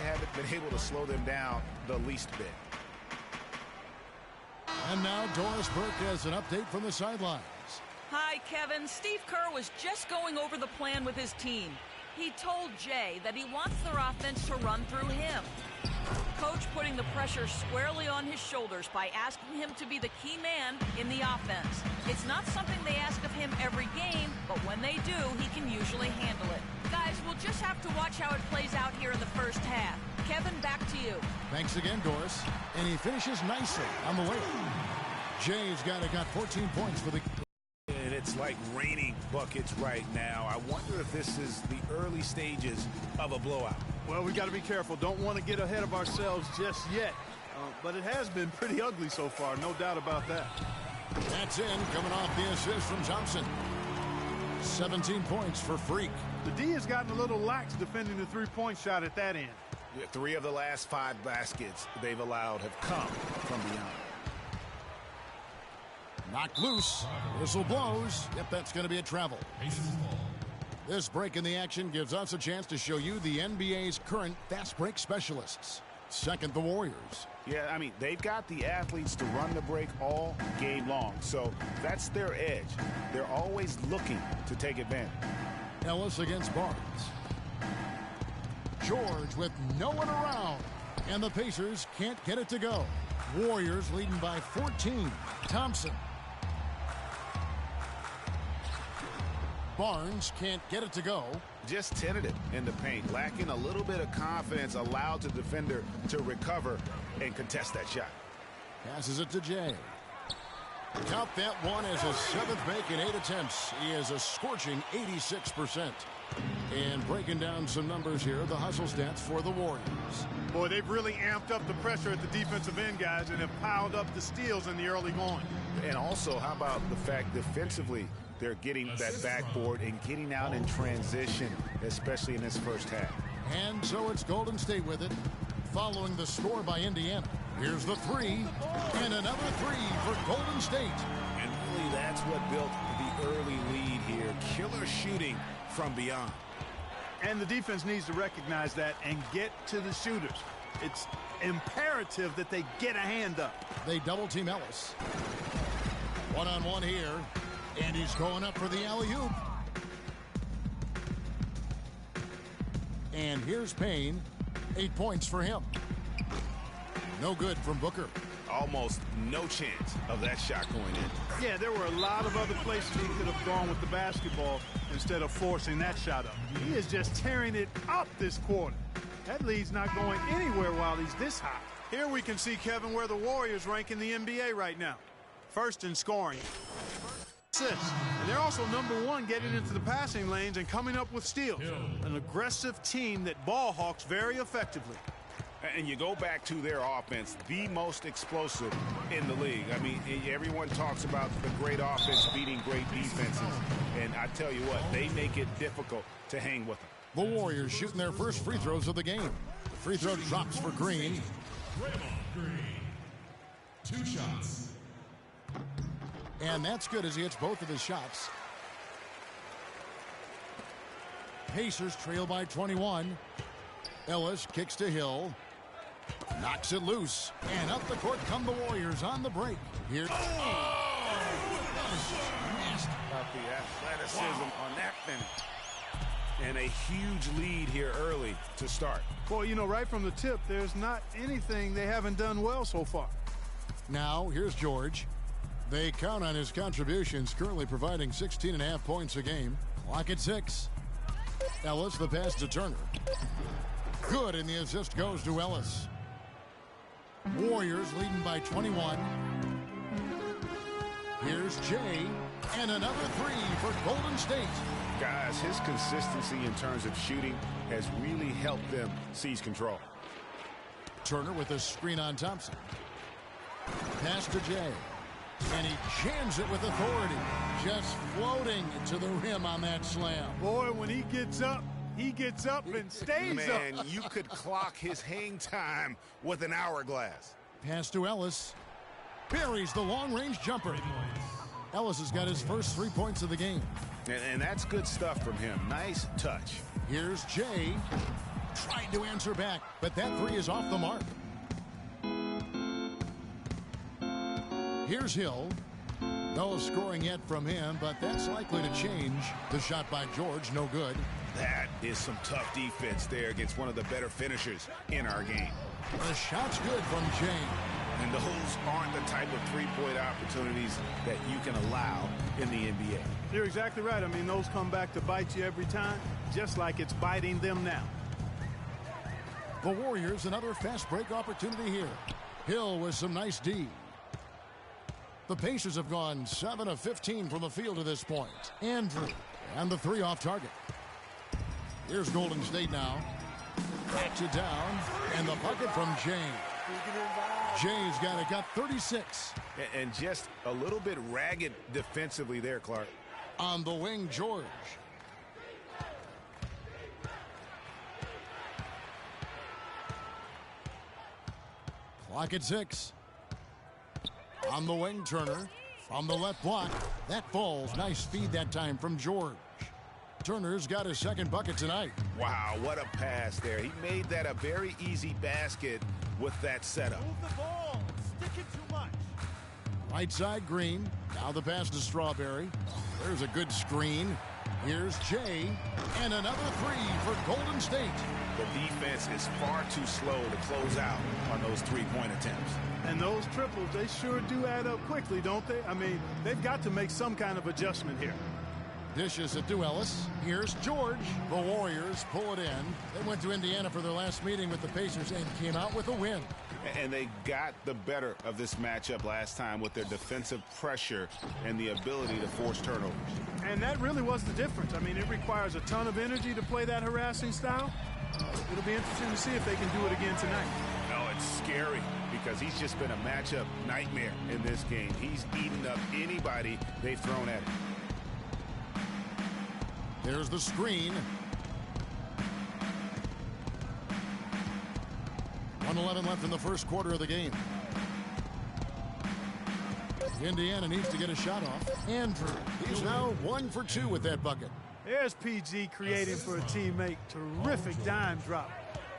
haven't been able to slow them down the least bit. And now Doris Burke has an update from the sidelines. Hi, Kevin. Steve Kerr was just going over the plan with his team. He told Jay that he wants their offense to run through him. Coach putting the pressure squarely on his shoulders by asking him to be the key man in the offense. It's not something they ask of him every game, but when they do, he can usually handle it. Guys, we'll just have to watch how it plays out here in the first half. Kevin, back to you. Thanks again, Doris. And he finishes nicely on the way. Jay's got 14 points for the... And it's like raining buckets right now. I wonder if this is the early stages of a blowout. Well, we got to be careful. Don't want to get ahead of ourselves just yet. But it has been pretty ugly so far, no doubt about that. That's in, coming off the assist from Thompson. 17 points for Freak. The D has gotten a little lax defending the three-point shot at that end. 3 of the last 5 baskets they've allowed have come from beyond. Knocked loose. Whistle blows. Yep, that's going to be a travel. This break in the action gives us a chance to show you the NBA's current fast break specialists. Second, the Warriors. Yeah, I mean, they've got the athletes to run the break all game long, so that's their edge. They're always looking to take advantage. Ellis against Barnes. George with no one around, and the Pacers can't get it to go. Warriors leading by 14. Thompson. Barnes can't get it to go. Just tentative in the paint, lacking a little bit of confidence, allowed the defender to recover and contest that shot. Passes it to Jay. Count that one as his 7th make in 8 attempts. He is a scorching 86%. And breaking down some numbers here, the hustle stats for the Warriors. Boy, they've really amped up the pressure at the defensive end, guys, and have piled up the steals in the early going. And also, how about the fact defensively, they're getting that backboard and getting out in transition, especially in this first half. And so it's Golden State with it, following the score by Indiana. Here's the 3, and another 3 for Golden State. And really, that's what built the early lead here. Killer shooting from beyond. And the defense needs to recognize that and get to the shooters. It's imperative that they get a hand up. They double-team Ellis. One-on-one here. And he's going up for the alley-oop. And here's Payne. 8 points for him. No good from Booker. Almost no chance of that shot going in. Yeah, there were a lot of other places he could have gone with the basketball instead of forcing that shot up. He is just tearing it up this quarter. That lead's not going anywhere while he's this high. Here we can see, Kevin, where the Warriors rank in the NBA right now. First in scoring. Assists. And they're also #1 getting into the passing lanes and coming up with steals. An aggressive team that ball hawks very effectively. And you go back to their offense, the most explosive in the league. I mean, everyone talks about the great offense beating great defenses. And I tell you what, they make it difficult to hang with them. The Warriors shooting their first free throws of the game. The free throw drops for Green. 2 shots. And that's good as he hits both of his shots. Pacers trail by 21. Ellis kicks to Hill. Knocks it loose. And up the court come the Warriors on the break. Here. About the athleticism on that finish. And a huge lead here early to start. Boy, you know, right from the tip, there's not anything they haven't done well so far. Now, here's George. They count on his contributions, currently providing 16.5 points a game. Clock at 6. Ellis, the pass to Turner. Good, and the assist goes to Ellis. Warriors leading by 21. Here's Jay, and another 3 for Golden State. Guys, his consistency in terms of shooting has really helped them seize control. Turner with a screen on Thompson. Pass to Jay. And he jams it with authority. Just floating to the rim on that slam. Boy, when he gets up and stays up. Man, you could clock his hang time with an hourglass. Pass to Ellis. Buries the long-range jumper. Ellis has got his first 3 points of the game. And that's good stuff from him. Nice touch. Here's Jay. Tried to answer back, but that three is off the mark. Here's Hill. No scoring yet from him, but that's likely to change. The shot by George, no good. That is some tough defense there against one of the better finishers in our game. The shot's good from James. And those aren't the type of three-point opportunities that you can allow in the NBA. You're exactly right. I mean, those come back to bite you every time, just like it's biting them now. The Warriors, another fast break opportunity here. Hill with some nice D. The Pacers have gone 7 of 15 from the field to this point. Andrew, and the three off target. Here's Golden State now. Backs it down, and the bucket from James. Jay's got 36. And just a little bit ragged defensively there, Clark. On the wing, George. Clock at 6. On the wing, Turner. From the left block. That falls. Nice speed that time from George. Turner's got his second bucket tonight. Wow, what a pass there. He made that a very easy basket with that setup. Move the ball. Sticking too much. Right side, Green. Now the pass to Strawberry. There's a good screen. Here's Jay. And another three for Golden State. The defense is far too slow to close out on those three-point attempts. And those triples, they sure do add up quickly, don't they? I mean, they've got to make some kind of adjustment here. Dishes it to Ellis. Here's George. The Warriors pull it in. They went to Indiana for their last meeting with the Pacers and came out with a win. And they got the better of this matchup last time with their defensive pressure and the ability to force turnovers. And that really was the difference. I mean, it requires a ton of energy to play that harassing style. It'll be interesting to see if they can do it again tonight. Oh, it's scary because he's just been a matchup nightmare in this game. He's eaten up anybody they've thrown at him. There's the screen. 1:11 left in the first quarter of the game. Indiana needs to get a shot off. Andrew, he's now 1 for 2 with that bucket. There's PG creating for a teammate. Terrific dime drop.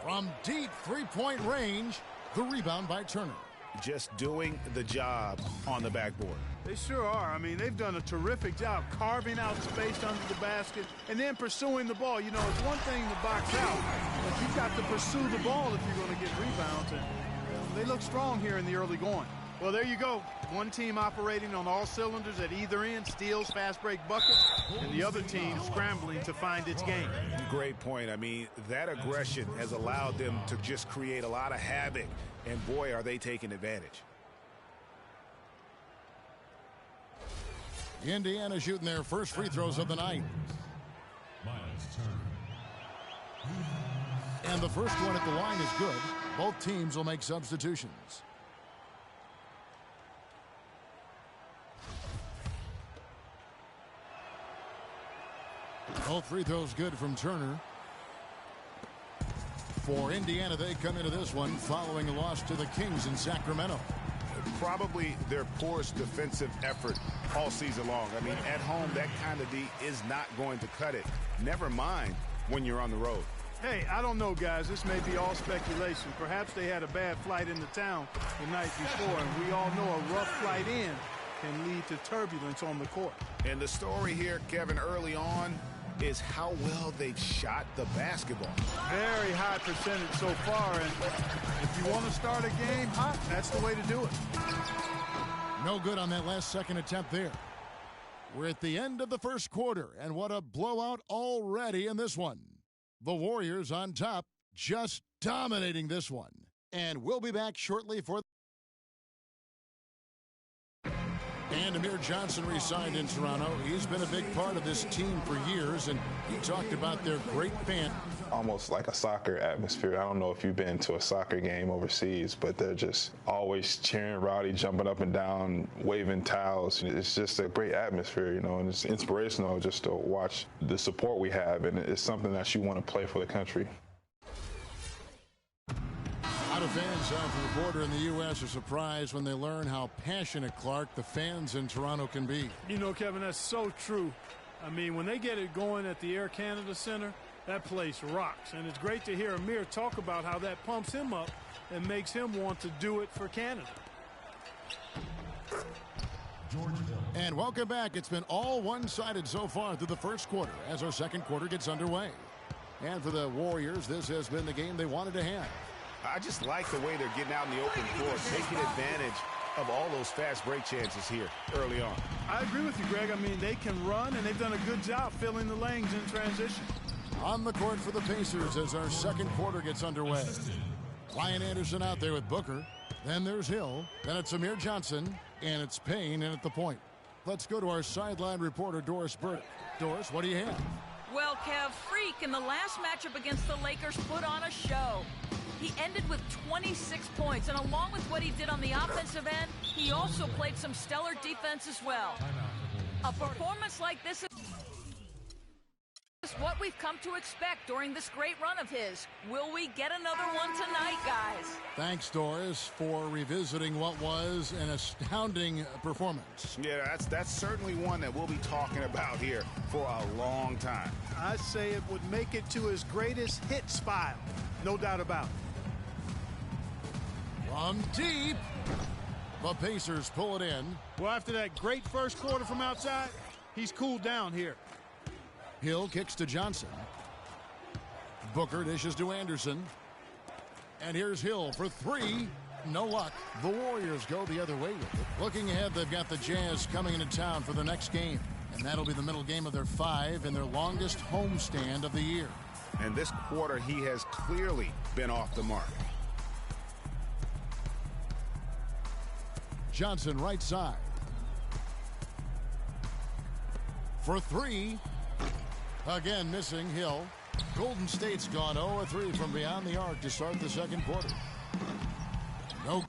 From deep three-point range, the rebound by Turner. Just doing the job on the backboard. They sure are. I mean, they've done a terrific job carving out space under the basket and then pursuing the ball. You know, it's one thing to box out, but you've got to pursue the ball if you're going to get rebounds. And they look strong here in the early going. Well, there you go. One team operating on all cylinders at either end, steals, fast break buckets, and the other team scrambling to find its game. Great point. I mean, that aggression has allowed them to just create a lot of havoc, and boy, are they taking advantage. Indiana shooting their first free throws of the night. And the first one at the line is good. Both teams will make substitutions. Both free throws good from Turner. For Indiana, they come into this one following a loss to the Kings in Sacramento. Probably their poorest defensive effort all season long. I mean, at home, that kind of D is not going to cut it. Never mind when you're on the road. Hey, I don't know, guys. This may be all speculation. Perhaps they had a bad flight into town the night before, and we all know a rough flight in can lead to turbulence on the court. And the story here, Kevin, early on, is how well they've shot the basketball. Very high percentage so far, and if you want to start a game hot, that's the way to do it. No good on that last second attempt there. We're at the end of the first quarter, and what a blowout already in this one. The Warriors on top, just dominating this one. And we'll be back shortly for... And Amir Johnson re-signed in Toronto. He's been a big part of this team for years, and he talked about their great fan. Almost like a soccer atmosphere. I don't know if you've been to a soccer game overseas, but they're just always cheering, rowdy, jumping up and down, waving towels. It's just a great atmosphere, you know, and it's inspirational just to watch the support we have, and it's something that you want to play for the country. A lot of fans south of the border in the U.S. are surprised when they learn how passionate, Clark, the fans in Toronto can be. You know, Kevin, that's so true. I mean, when they get it going at the Air Canada Center, That place rocks, and it's great to hear Amir talk about how that pumps him up and makes him want to do it for Canada. And welcome back. It's been all one-sided so far through the first quarter as our second quarter gets underway. And for the Warriors, this has been the game they wanted to have. I just like the way they're getting out in the open court, taking advantage of all those fast break chances here early on. I agree with you, Greg. I mean, they can run, and they've done a good job filling the lanes in transition. On the court for the Pacers as our second quarter gets underway. Ryan Anderson out there with Booker. Then there's Hill. Then it's Amir Johnson. And it's Payne in at the point. Let's go to our sideline reporter, Doris Burdick. Doris, what do you have? Well, Kev, Freak in the last matchup against the Lakers put on a show. He ended with 26 points, and along with what he did on the offensive end, he also played some stellar defense as well. A performance like this is what we've come to expect during this great run of his. Will we get another one tonight, guys? Thanks, Doris, for revisiting what was an astounding performance. Yeah, that's certainly one that we'll be talking about here for a long time. I say it would make it to his greatest hit spot. No doubt about it. From deep. The Pacers pull it in. Well, after that great first quarter from outside, he's cooled down here. Hill kicks to Johnson. Booker dishes to Anderson. And here's Hill for three. No luck. The Warriors go the other way with it. Looking ahead, they've got the Jazz coming into town for the next game. And that'll be the middle game of their 5 and their longest homestand of the year. And this quarter, he has clearly been off the mark. Johnson right side. For three. Again missing. Hill. Golden State's gone 0-3 from beyond the arc to start the second quarter. No.